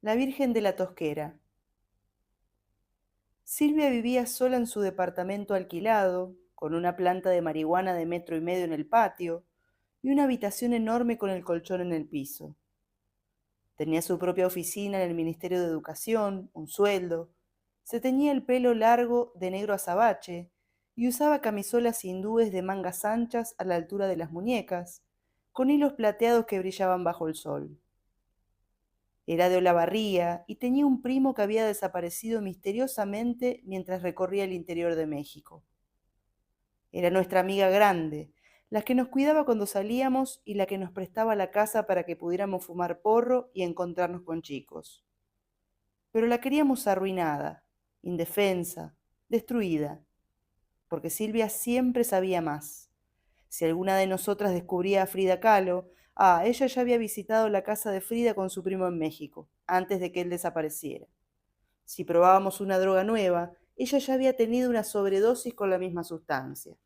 La Virgen de la Tosquera. Silvia vivía sola en su departamento alquilado, con una planta de marihuana de 1,5 metros en el patio y una habitación enorme con el colchón en el piso. Tenía su propia oficina en el Ministerio de Educación, un sueldo, se teñía el pelo largo de negro azabache y usaba camisolas hindúes de mangas anchas a la altura de las muñecas, con hilos plateados que brillaban bajo el sol. Era de Olavarría y tenía un primo que había desaparecido misteriosamente mientras recorría el interior de México. Era nuestra amiga grande, la que nos cuidaba cuando salíamos y la que nos prestaba la casa para que pudiéramos fumar porro y encontrarnos con chicos. Pero la queríamos arruinada, indefensa, destruida, porque Silvia siempre sabía más. Si alguna de nosotras descubría a Frida Kahlo, ella ya había visitado la casa de Frida con su primo en México, antes de que él desapareciera. Si probábamos una droga nueva, ella ya había tenido una sobredosis con la misma sustancia.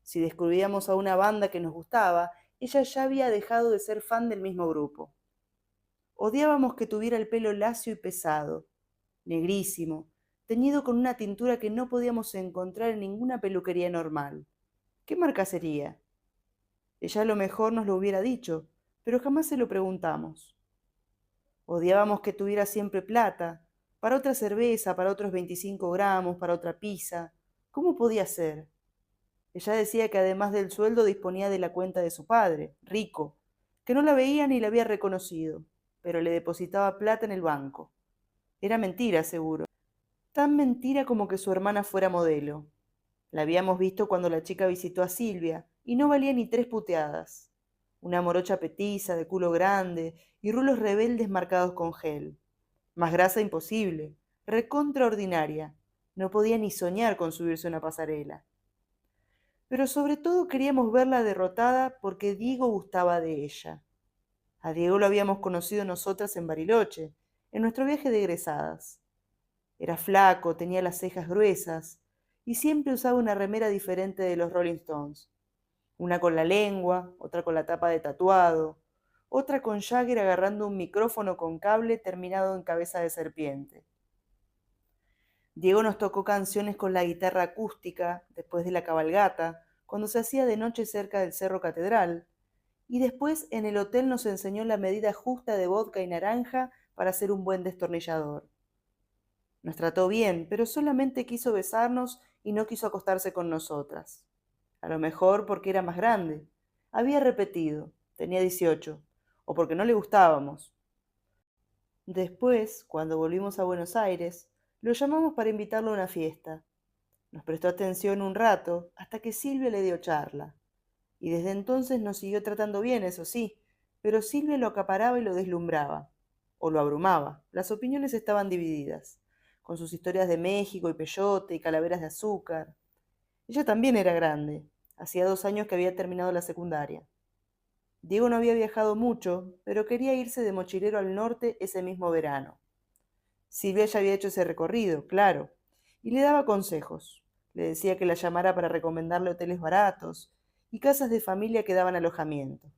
Si descubríamos a una banda que nos gustaba, ella ya había dejado de ser fan del mismo grupo. Odiábamos que tuviera el pelo lacio y pesado, negrísimo, teñido con una tintura que no podíamos encontrar en ninguna peluquería normal. ¿Qué marca sería? Ella a lo mejor nos lo hubiera dicho, pero jamás se lo preguntamos. Odiábamos que tuviera siempre plata, para otra cerveza, para otros 25 gramos, para otra pizza. ¿Cómo podía ser? Ella decía que además del sueldo disponía de la cuenta de su padre, rico, que no la veía ni la había reconocido, pero le depositaba plata en el banco. Era mentira, seguro. Tan mentira como que su hermana fuera modelo. La habíamos visto cuando la chica visitó a Silvia, y no valía ni 3 puteadas. Una morocha petiza, de culo grande, y rulos rebeldes marcados con gel. Más grasa imposible, recontraordinaria. No podía ni soñar con subirse a una pasarela. Pero sobre todo queríamos verla derrotada porque Diego gustaba de ella. A Diego lo habíamos conocido nosotras en Bariloche, en nuestro viaje de egresadas. Era flaco, tenía las cejas gruesas y siempre usaba una remera diferente de los Rolling Stones. Una con la lengua, otra con la tapa de tatuado, otra con Jagger agarrando un micrófono con cable terminado en cabeza de serpiente. Diego nos tocó canciones con la guitarra acústica después de la cabalgata, cuando se hacía de noche cerca del Cerro Catedral, y después en el hotel nos enseñó la medida justa de vodka y naranja para hacer un buen destornillador. Nos trató bien, pero solamente quiso besarnos y no quiso acostarse con nosotras. A lo mejor porque era más grande. Había repetido, tenía 18, o porque no le gustábamos. Después, cuando volvimos a Buenos Aires, lo llamamos para invitarlo a una fiesta. Nos prestó atención un rato hasta que Silvia le dio charla. Y desde entonces nos siguió tratando bien, eso sí, pero Silvia lo acaparaba y lo deslumbraba, o lo abrumaba. Las opiniones estaban divididas, con sus historias de México y peyote y calaveras de azúcar. Ella también era grande, hacía 2 años que había terminado la secundaria. Diego no había viajado mucho, pero quería irse de mochilero al norte ese mismo verano. Silvia ya había hecho ese recorrido, claro, y le daba consejos. Le decía que la llamara para recomendarle hoteles baratos y casas de familia que daban alojamiento.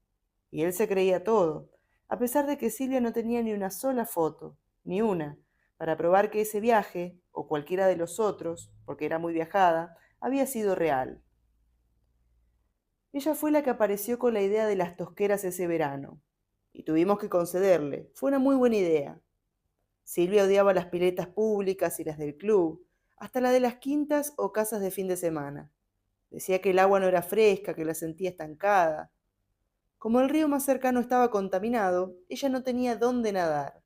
Y él se creía todo, a pesar de que Silvia no tenía ni una sola foto, ni una, para probar que ese viaje, o cualquiera de los otros, porque era muy viajada, había sido real. Ella fue la que apareció con la idea de las tosqueras ese verano, y tuvimos que concederle. Fue una muy buena idea. Silvia odiaba las piletas públicas y las del club, hasta la de las quintas o casas de fin de semana. Decía que el agua no era fresca, que la sentía estancada. Como el río más cercano estaba contaminado, ella no tenía dónde nadar.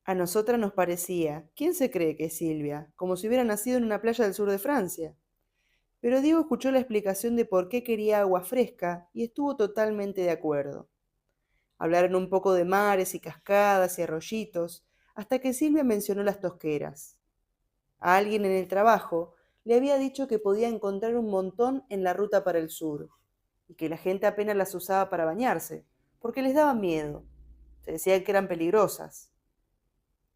A nosotras nos parecía, ¿quién se cree que es Silvia? Como si hubiera nacido en una playa del sur de Francia. Pero Diego escuchó la explicación de por qué quería agua fresca y estuvo totalmente de acuerdo. Hablaron un poco de mares y cascadas y arroyitos, hasta que Silvia mencionó las tosqueras. A alguien en el trabajo le había dicho que podía encontrar un montón en la ruta para el sur, y que la gente apenas las usaba para bañarse, porque les daba miedo. Se decía que eran peligrosas.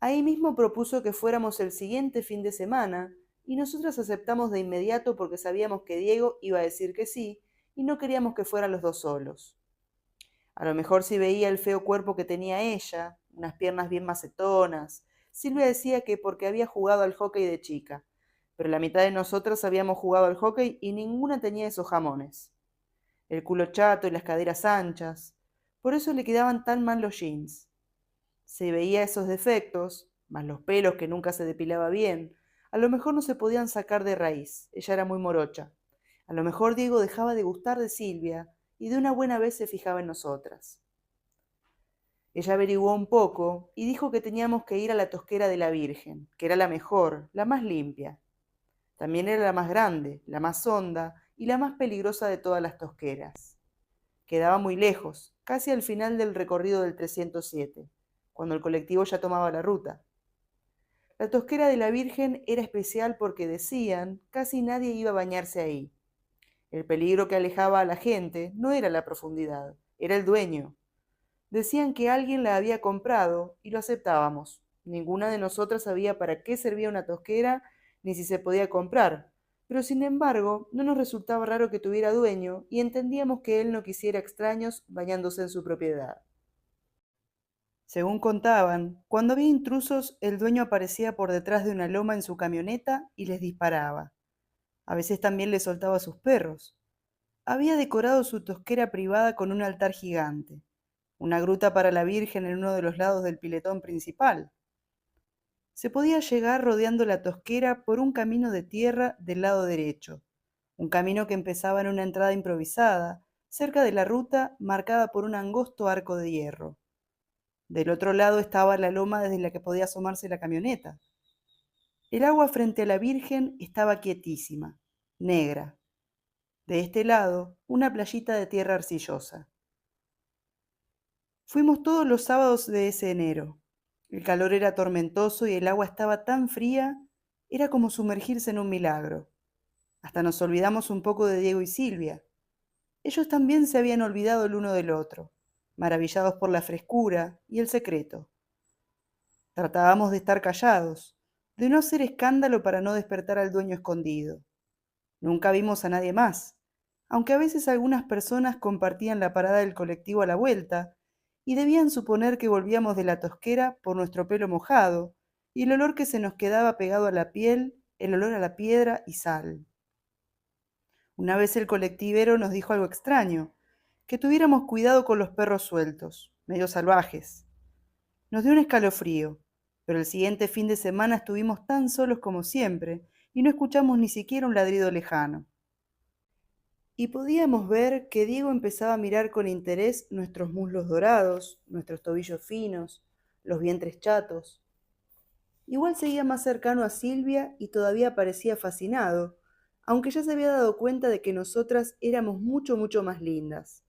Ahí mismo propuso que fuéramos el siguiente fin de semana, y nosotras aceptamos de inmediato porque sabíamos que Diego iba a decir que sí, y no queríamos que fueran los dos solos. A lo mejor si veía el feo cuerpo que tenía ella, unas piernas bien macetonas. Silvia decía que porque había jugado al hockey de chica, pero la mitad de nosotras habíamos jugado al hockey y ninguna tenía esos jamones. El culo chato y las caderas anchas. Por eso le quedaban tan mal los jeans. Se veía esos defectos, más los pelos que nunca se depilaba bien. A lo mejor no se podían sacar de raíz, ella era muy morocha. A lo mejor Diego dejaba de gustar de Silvia y de una buena vez se fijaba en nosotras. Ella averiguó un poco y dijo que teníamos que ir a la tosquera de la Virgen, que era la mejor, la más limpia. También era la más grande, la más honda y la más peligrosa de todas las tosqueras. Quedaba muy lejos, casi al final del recorrido del 307, cuando el colectivo ya tomaba la ruta. La tosquera de la Virgen era especial porque decían casi nadie iba a bañarse ahí. El peligro que alejaba a la gente no era la profundidad, era el dueño. Decían que alguien la había comprado y lo aceptábamos. Ninguna de nosotras sabía para qué servía una tosquera ni si se podía comprar, pero sin embargo no nos resultaba raro que tuviera dueño y entendíamos que él no quisiera extraños bañándose en su propiedad. Según contaban, cuando había intrusos el dueño aparecía por detrás de una loma en su camioneta y les disparaba. A veces también les soltaba a sus perros. Había decorado su tosquera privada con un altar gigante, una gruta para la Virgen en uno de los lados del piletón principal. Se podía llegar rodeando la tosquera por un camino de tierra del lado derecho, un camino que empezaba en una entrada improvisada, cerca de la ruta marcada por un angosto arco de hierro. Del otro lado estaba la loma desde la que podía asomarse la camioneta. El agua frente a la Virgen estaba quietísima, negra. De este lado, una playita de tierra arcillosa. Fuimos todos los sábados de ese enero. El calor era tormentoso y el agua estaba tan fría, era como sumergirse en un milagro. Hasta nos olvidamos un poco de Diego y Silvia. Ellos también se habían olvidado el uno del otro, maravillados por la frescura y el secreto. Tratábamos de estar callados, de no hacer escándalo para no despertar al dueño escondido. Nunca vimos a nadie más, aunque a veces algunas personas compartían la parada del colectivo a la vuelta y debían suponer que volvíamos de la tosquera por nuestro pelo mojado y el olor que se nos quedaba pegado a la piel, el olor a la piedra y sal. Una vez el colectivero nos dijo algo extraño, que tuviéramos cuidado con los perros sueltos, medio salvajes. Nos dio un escalofrío, pero el siguiente fin de semana estuvimos tan solos como siempre y no escuchamos ni siquiera un ladrido lejano. Y podíamos ver que Diego empezaba a mirar con interés nuestros muslos dorados, nuestros tobillos finos, los vientres chatos. Igual seguía más cercano a Silvia y todavía parecía fascinado, aunque ya se había dado cuenta de que nosotras éramos mucho, mucho más lindas.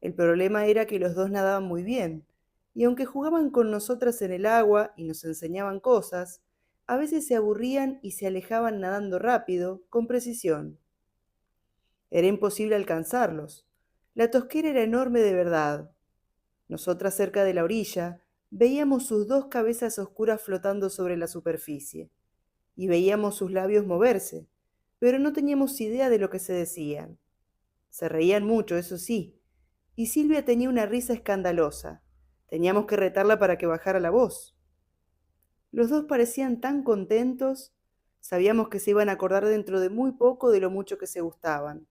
El problema era que los dos nadaban muy bien, y aunque jugaban con nosotras en el agua y nos enseñaban cosas, a veces se aburrían y se alejaban nadando rápido, con precisión. Era imposible alcanzarlos. La tosquera era enorme de verdad. Nosotras cerca de la orilla veíamos sus dos cabezas oscuras flotando sobre la superficie, y veíamos sus labios moverse, pero no teníamos idea de lo que se decían. Se reían mucho, eso sí, y Silvia tenía una risa escandalosa. Teníamos que retarla para que bajara la voz. Los dos parecían tan contentos. Sabíamos que se iban a acordar dentro de muy poco de lo mucho que se gustaban,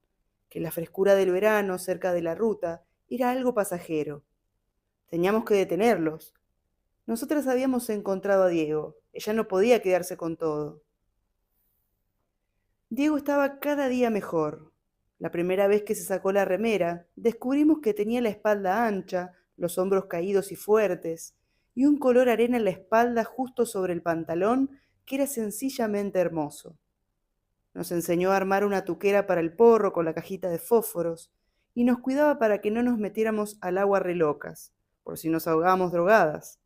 que la frescura del verano cerca de la ruta era algo pasajero. Teníamos que detenerlos. Nosotras habíamos encontrado a Diego. Ella no podía quedarse con todo. Diego estaba cada día mejor. La primera vez que se sacó la remera, descubrimos que tenía la espalda ancha, los hombros caídos y fuertes, y un color arena en la espalda justo sobre el pantalón que era sencillamente hermoso. Nos enseñó a armar una tuquera para el porro con la cajita de fósforos, y nos cuidaba para que no nos metiéramos al agua relocas, por si nos ahogábamos drogadas.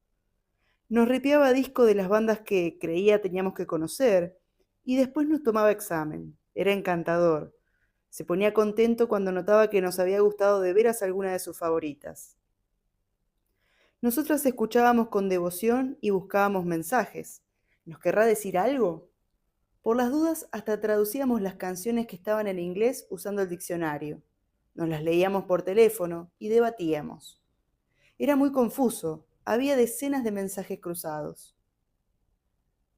Nos ripiaba disco de las bandas que creía teníamos que conocer, y después nos tomaba examen. Era encantador. Se ponía contento cuando notaba que nos había gustado de veras alguna de sus favoritas. Nosotras escuchábamos con devoción y buscábamos mensajes. ¿Nos querrá decir algo? Por las dudas, hasta traducíamos las canciones que estaban en inglés usando el diccionario. Nos las leíamos por teléfono y debatíamos. Era muy confuso, había decenas de mensajes cruzados.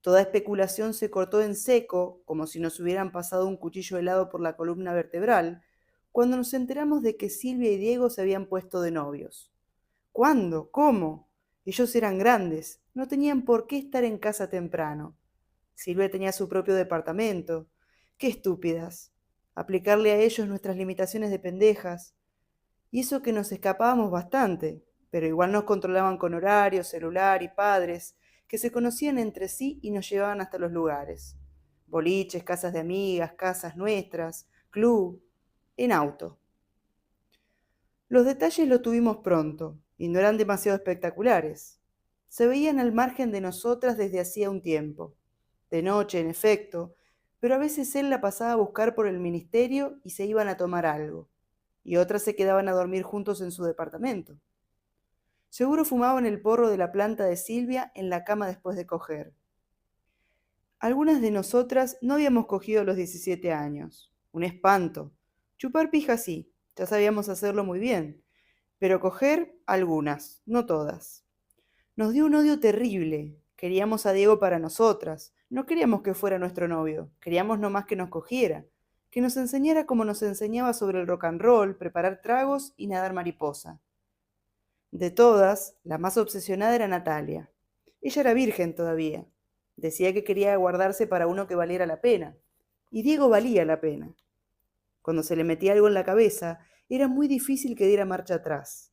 Toda especulación se cortó en seco, como si nos hubieran pasado un cuchillo helado por la columna vertebral, cuando nos enteramos de que Silvia y Diego se habían puesto de novios. ¿Cuándo? ¿Cómo? Ellos eran grandes, no tenían por qué estar en casa temprano. Silvia tenía su propio departamento. ¡Qué estúpidas! Aplicarle a ellos nuestras limitaciones de pendejas. Y eso que nos escapábamos bastante, pero igual nos controlaban con horario, celular y padres, que se conocían entre sí y nos llevaban hasta los lugares. Boliches, casas de amigas, casas nuestras, club, en auto. Los detalles los tuvimos pronto, y no eran demasiado espectaculares. Se veían al margen de nosotras desde hacía un tiempo. De noche, en efecto, pero a veces él la pasaba a buscar por el ministerio y se iban a tomar algo, y otras se quedaban a dormir juntos en su departamento. Seguro fumaban el porro de la planta de Silvia en la cama después de coger. Algunas de nosotras no habíamos cogido a los 17 años. Un espanto. Chupar pija sí, ya sabíamos hacerlo muy bien, pero coger algunas, no todas. Nos dio un odio terrible. Queríamos a Diego para nosotras. No queríamos que fuera nuestro novio. Queríamos nomás que nos cogiera. Que nos enseñara como nos enseñaba sobre el rock and roll, preparar tragos y nadar mariposa. De todas, la más obsesionada era Natalia. Ella era virgen todavía. Decía que quería guardarse para uno que valiera la pena. Y Diego valía la pena. Cuando se le metía algo en la cabeza, era muy difícil que diera marcha atrás.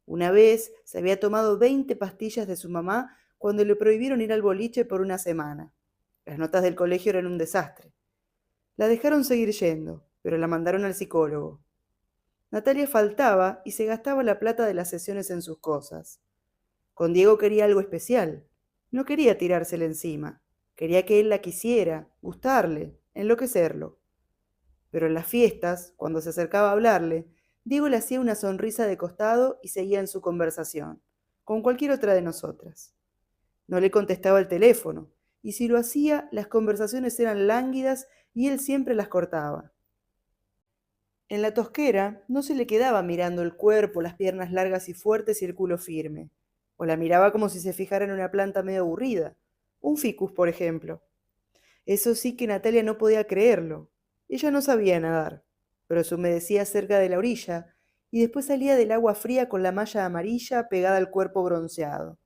Una vez se había tomado 20 pastillas de su mamá cuando le prohibieron ir al boliche por una semana. Las notas del colegio eran un desastre. La dejaron seguir yendo, pero la mandaron al psicólogo. Natalia faltaba y se gastaba la plata de las sesiones en sus cosas. Con Diego quería algo especial. No quería tirársele encima. Quería que él la quisiera, gustarle, enloquecerlo. Pero en las fiestas, cuando se acercaba a hablarle, Diego le hacía una sonrisa de costado y seguía en su conversación, con cualquier otra de nosotras. No le contestaba el teléfono, y si lo hacía, las conversaciones eran lánguidas y él siempre las cortaba. En la tosquera no se le quedaba mirando el cuerpo, las piernas largas y fuertes y el culo firme, o la miraba como si se fijara en una planta medio aburrida, un ficus, por ejemplo. Eso sí que Natalia no podía creerlo. Ella no sabía nadar, pero se humedecía cerca de la orilla y después salía del agua fría con la malla amarilla pegada al cuerpo bronceado,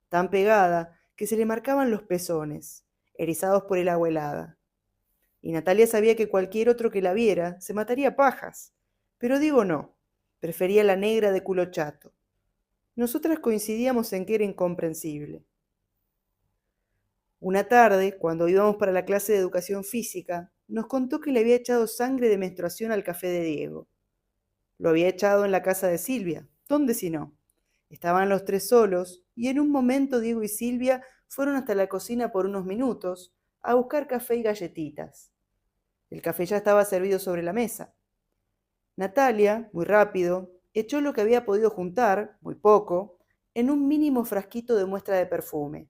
tan pegada que se le marcaban los pezones, erizados por el agua helada. Y Natalia sabía que cualquier otro que la viera se mataría a pajas, pero Diego no, prefería la negra de culo chato. Nosotras coincidíamos en que era incomprensible. Una tarde, cuando íbamos para la clase de educación física, nos contó que le había echado sangre de menstruación al café de Diego. Lo había echado en la casa de Silvia. ¿Dónde si no? Estaban los tres solos y en un momento Diego y Silvia fueron hasta la cocina por unos minutos a buscar café y galletitas. El café ya estaba servido sobre la mesa. Natalia, muy rápido, echó lo que había podido juntar, muy poco, en un mínimo frasquito de muestra de perfume.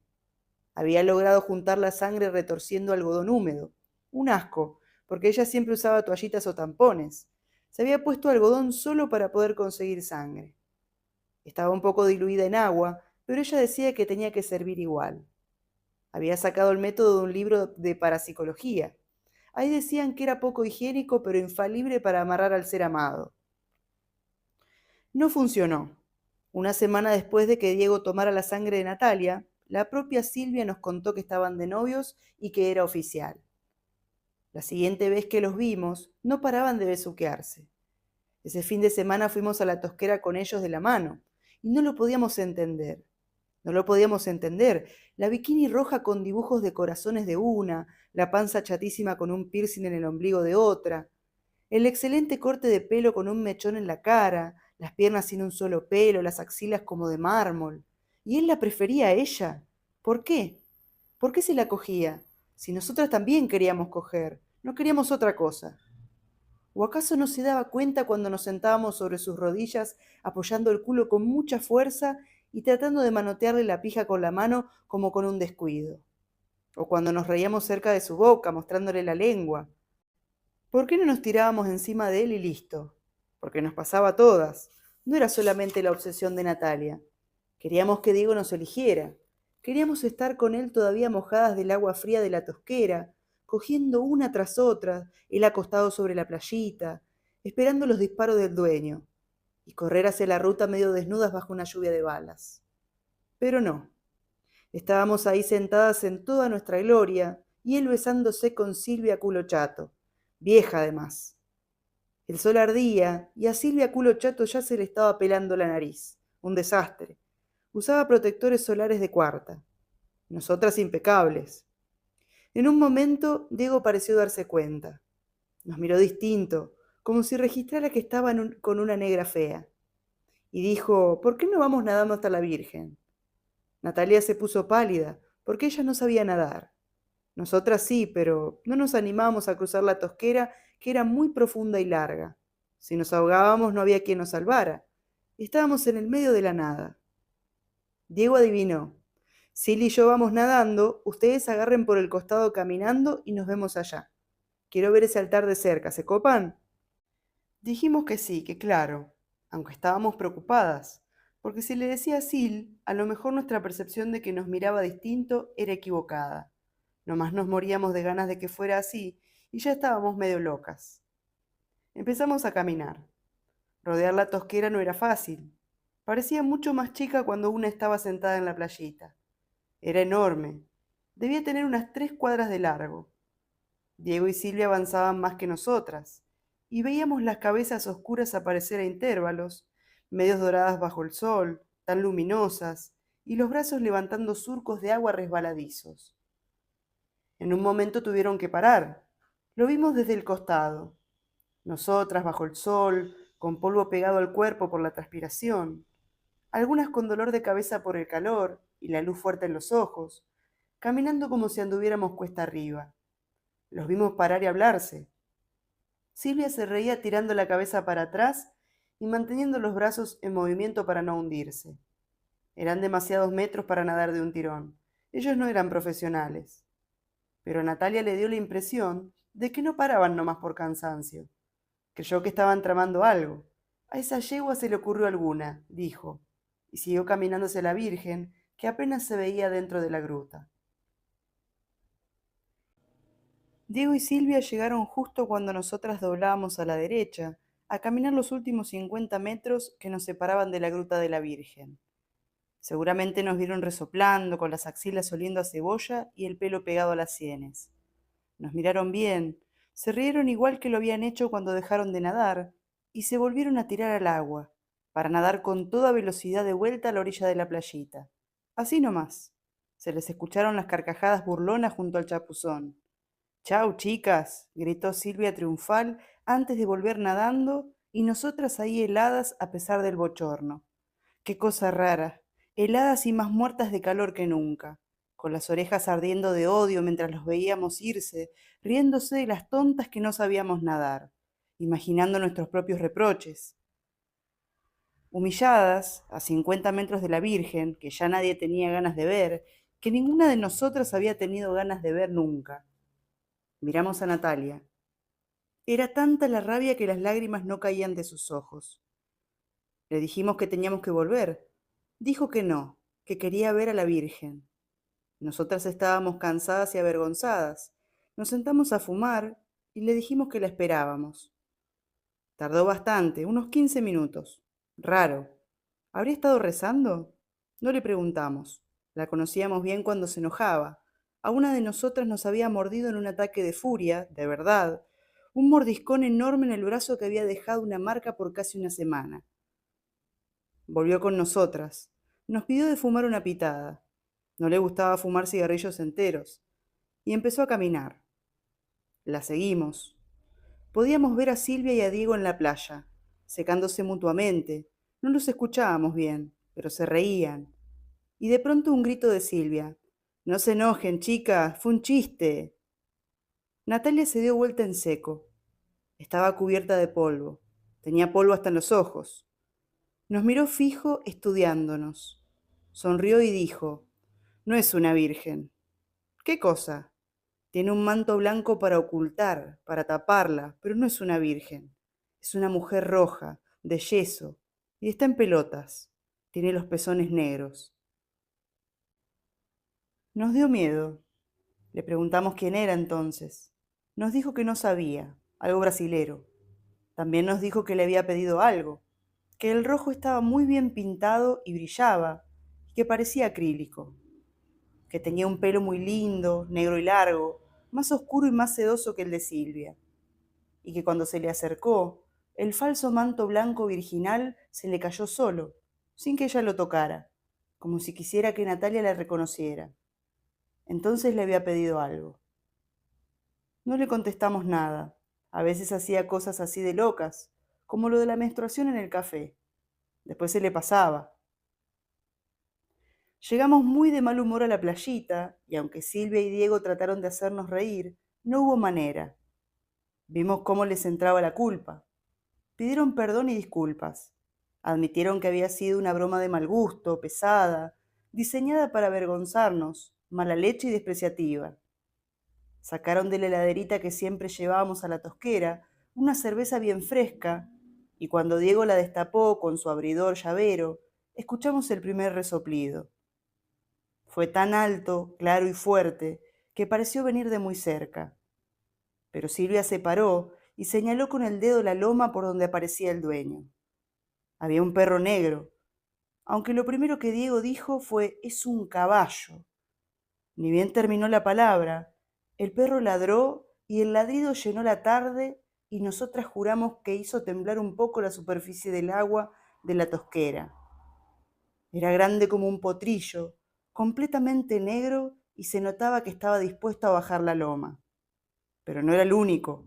Había logrado juntar la sangre retorciendo algodón húmedo. Un asco, porque ella siempre usaba toallitas o tampones. Se había puesto algodón solo para poder conseguir sangre. Estaba un poco diluida en agua, pero ella decía que tenía que servir igual. Había sacado el método de un libro de parapsicología. Ahí decían que era poco higiénico, pero infalible para amarrar al ser amado. No funcionó. Una semana después de que Diego tomara la sangre de Natalia, la propia Silvia nos contó que estaban de novios y que era oficial. La siguiente vez que los vimos, no paraban de besuquearse. Ese fin de semana fuimos a la tosquera con ellos de la mano, y no lo podíamos entender. No lo podíamos entender. La bikini roja con dibujos de corazones de una, la panza chatísima con un piercing en el ombligo de otra, el excelente corte de pelo con un mechón en la cara, las piernas sin un solo pelo, las axilas como de mármol. Y él la prefería a ella. ¿Por qué? ¿Por qué se la cogía? Si nosotras también queríamos coger, no queríamos otra cosa. ¿O acaso no se daba cuenta cuando nos sentábamos sobre sus rodillas, apoyando el culo con mucha fuerza y tratando de manotearle la pija con la mano como con un descuido? O cuando nos reíamos cerca de su boca, mostrándole la lengua. ¿Por qué no nos tirábamos encima de él y listo? Porque nos pasaba a todas. No era solamente la obsesión de Natalia. Queríamos que Diego nos eligiera. Queríamos estar con él todavía mojadas del agua fría de la tosquera, cogiendo una tras otra, él acostado sobre la playita, esperando los disparos del dueño, y correr hacia la ruta medio desnudas bajo una lluvia de balas. Pero no. Estábamos ahí sentadas en toda nuestra gloria, y él besándose con Silvia culo chato, vieja además. El sol ardía, y a Silvia culo chato ya se le estaba pelando la nariz. Un desastre. Usaba protectores solares de cuarta. Nosotras impecables. En un momento, Diego pareció darse cuenta. Nos miró distinto, como si registrara que estaba con una negra fea. Y dijo, ¿por qué no vamos nadando hasta la Virgen? Natalia se puso pálida, porque ella no sabía nadar. Nosotras sí, pero no nos animábamos a cruzar la tosquera, que era muy profunda y larga. Si nos ahogábamos no había quien nos salvara. Estábamos en el medio de la nada. Diego adivinó. Silly y yo vamos nadando, ustedes agarren por el costado caminando y nos vemos allá. Quiero ver ese altar de cerca, ¿se copan? Dijimos que sí, que claro, aunque estábamos preocupadas, porque si le decía a Sil, a lo mejor nuestra percepción de que nos miraba distinto era equivocada. Nomás nos moríamos de ganas de que fuera así y ya estábamos medio locas. Empezamos a caminar. Rodear la tosquera no era fácil. Parecía mucho más chica cuando una estaba sentada en la playita. Era enorme. Debía tener unas 3 cuadras de largo. Diego y Silvia avanzaban más que nosotras, y veíamos las cabezas oscuras aparecer a intervalos, medios doradas bajo el sol, tan luminosas, y los brazos levantando surcos de agua resbaladizos. En un momento tuvieron que parar. Lo vimos desde el costado. Nosotras bajo el sol, con polvo pegado al cuerpo por la transpiración, algunas con dolor de cabeza por el calor y la luz fuerte en los ojos, caminando como si anduviéramos cuesta arriba. Los vimos parar y hablarse. Silvia se reía tirando la cabeza para atrás y manteniendo los brazos en movimiento para no hundirse. Eran demasiados metros para nadar de un tirón. Ellos no eran profesionales. Pero a Natalia le dio la impresión de que no paraban nomás por cansancio. Creyó que estaban tramando algo. A esa yegua se le ocurrió alguna, dijo, y siguió caminando hacia la Virgen, que apenas se veía dentro de la gruta. Diego y Silvia llegaron justo cuando nosotras doblábamos a la derecha, a caminar los últimos 50 metros que nos separaban de la gruta de la Virgen. Seguramente nos vieron resoplando, con las axilas oliendo a cebolla y el pelo pegado a las sienes. Nos miraron bien, se rieron igual que lo habían hecho cuando dejaron de nadar, y se volvieron a tirar al agua, para nadar con toda velocidad de vuelta a la orilla de la playita. Así nomás. Se les escucharon las carcajadas burlonas junto al chapuzón. Chau, chicas, gritó Silvia triunfal antes de volver nadando y nosotras ahí heladas a pesar del bochorno. Qué cosa rara, heladas y más muertas de calor que nunca, con las orejas ardiendo de odio mientras los veíamos irse, riéndose de las tontas que no sabíamos nadar, imaginando nuestros propios reproches. Humilladas, a 50 metros de la Virgen, que ya nadie tenía ganas de ver, que ninguna de nosotras había tenido ganas de ver nunca. Miramos a Natalia. Era tanta la rabia que las lágrimas no caían de sus ojos. Le dijimos que teníamos que volver. Dijo que no, que quería ver a la Virgen. Nosotras estábamos cansadas y avergonzadas. Nos sentamos a fumar y le dijimos que la esperábamos. Tardó bastante, unos 15 minutos. Raro. ¿Habría estado rezando? No le preguntamos. La conocíamos bien cuando se enojaba. A una de nosotras nos había mordido en un ataque de furia, de verdad, un mordiscón enorme en el brazo que había dejado una marca por casi una semana. Volvió con nosotras. Nos pidió de fumar una pitada. No le gustaba fumar cigarrillos enteros. Y empezó a caminar. La seguimos. Podíamos ver a Silvia y a Diego en la playa, secándose mutuamente. No los escuchábamos bien, pero se reían. Y de pronto un grito de Silvia. No se enojen, chicas, fue un chiste. Natalia se dio vuelta en seco. Estaba cubierta de polvo. Tenía polvo hasta en los ojos. Nos miró fijo, estudiándonos. Sonrió y dijo, no es una virgen. ¿Qué cosa? Tiene un manto blanco para ocultar, para taparla, pero no es una virgen. Es una mujer roja, de yeso, y está en pelotas. Tiene los pezones negros. Nos dio miedo. Le preguntamos quién era entonces. Nos dijo que no sabía, algo brasilero. También nos dijo que le había pedido algo, que el rojo estaba muy bien pintado y brillaba, y que parecía acrílico, que tenía un pelo muy lindo, negro y largo, más oscuro y más sedoso que el de Silvia, y que cuando se le acercó, el falso manto blanco virginal se le cayó solo, sin que ella lo tocara, como si quisiera que Natalia la reconociera. Entonces le había pedido algo. No le contestamos nada. A veces hacía cosas así de locas, como lo de la menstruación en el café. Después se le pasaba. Llegamos muy de mal humor a la playita, y aunque Silvia y Diego trataron de hacernos reír, no hubo manera. Vimos cómo les entraba la culpa. Pidieron perdón y disculpas. Admitieron que había sido una broma de mal gusto, pesada, diseñada para avergonzarnos, mala leche y despreciativa. Sacaron de la heladerita que siempre llevábamos a la tosquera una cerveza bien fresca, y cuando Diego la destapó con su abridor llavero, escuchamos el primer resoplido. Fue tan alto, claro y fuerte, que pareció venir de muy cerca. Pero Silvia se paró y señaló con el dedo la loma por donde aparecía el dueño. Había un perro negro, aunque lo primero que Diego dijo fue «es un caballo». Ni bien terminó la palabra, el perro ladró y el ladrido llenó la tarde y nosotras juramos que hizo temblar un poco la superficie del agua de la tosquera. Era grande como un potrillo, completamente negro y se notaba que estaba dispuesto a bajar la loma. Pero no era el único.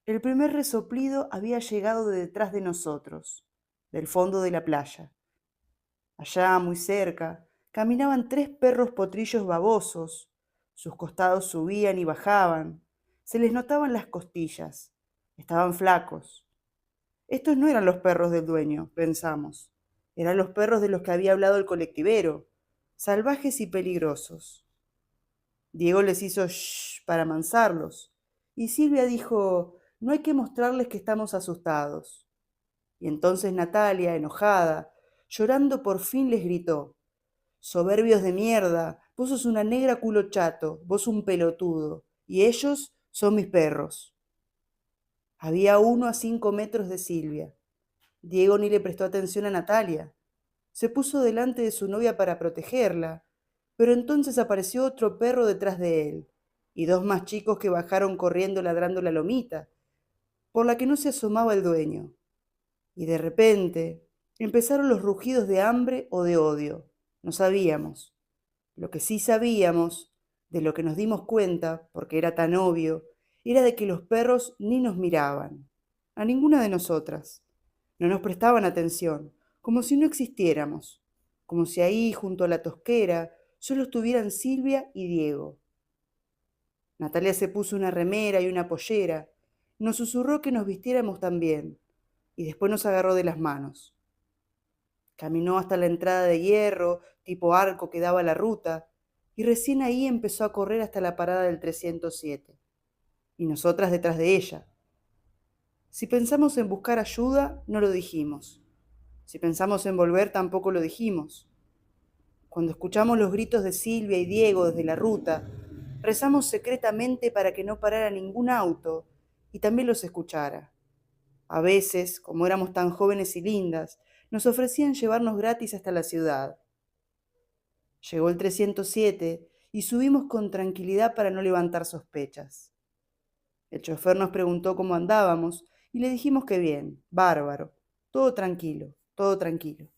El primer resoplido había llegado de detrás de nosotros, del fondo de la playa. Allá, muy cerca, caminaban 3 perros potrillos babosos. Sus costados subían y bajaban. Se les notaban las costillas. Estaban flacos. Estos no eran los perros del dueño, pensamos. Eran los perros de los que había hablado el colectivero, salvajes y peligrosos. Diego les hizo shh para amansarlos, y Silvia dijo, no hay que mostrarles que estamos asustados. Y entonces Natalia, enojada, llorando por fin les gritó, soberbios de mierda, vos sos una negra culo chato, vos un pelotudo, y ellos son mis perros. Había uno a 5 metros de Silvia. Diego ni le prestó atención a Natalia. Se puso delante de su novia para protegerla, pero entonces apareció otro perro detrás de él, y 2 más chicos que bajaron corriendo ladrando la lomita, por la que no se asomaba el dueño. Y de repente empezaron los rugidos de hambre o de odio. No sabíamos. Lo que sí sabíamos, de lo que nos dimos cuenta, porque era tan obvio, era de que los perros ni nos miraban, a ninguna de nosotras. No nos prestaban atención, como si no existiéramos, como si ahí, junto a la tosquera, solo estuvieran Silvia y Diego. Natalia se puso una remera y una pollera, nos susurró que nos vistiéramos también, y después nos agarró de las manos. Caminó hasta la entrada de hierro, tipo arco que daba a la ruta, y recién ahí empezó a correr hasta la parada del 307, y nosotras detrás de ella. Si pensamos en buscar ayuda, no lo dijimos. Si pensamos en volver, tampoco lo dijimos. Cuando escuchamos los gritos de Silvia y Diego desde la ruta, rezamos secretamente para que no parara ningún auto y también los escuchara. A veces, como éramos tan jóvenes y lindas, nos ofrecían llevarnos gratis hasta la ciudad. Llegó el 307 y subimos con tranquilidad para no levantar sospechas. El chofer nos preguntó cómo andábamos y le dijimos que bien, bárbaro, todo tranquilo, todo tranquilo.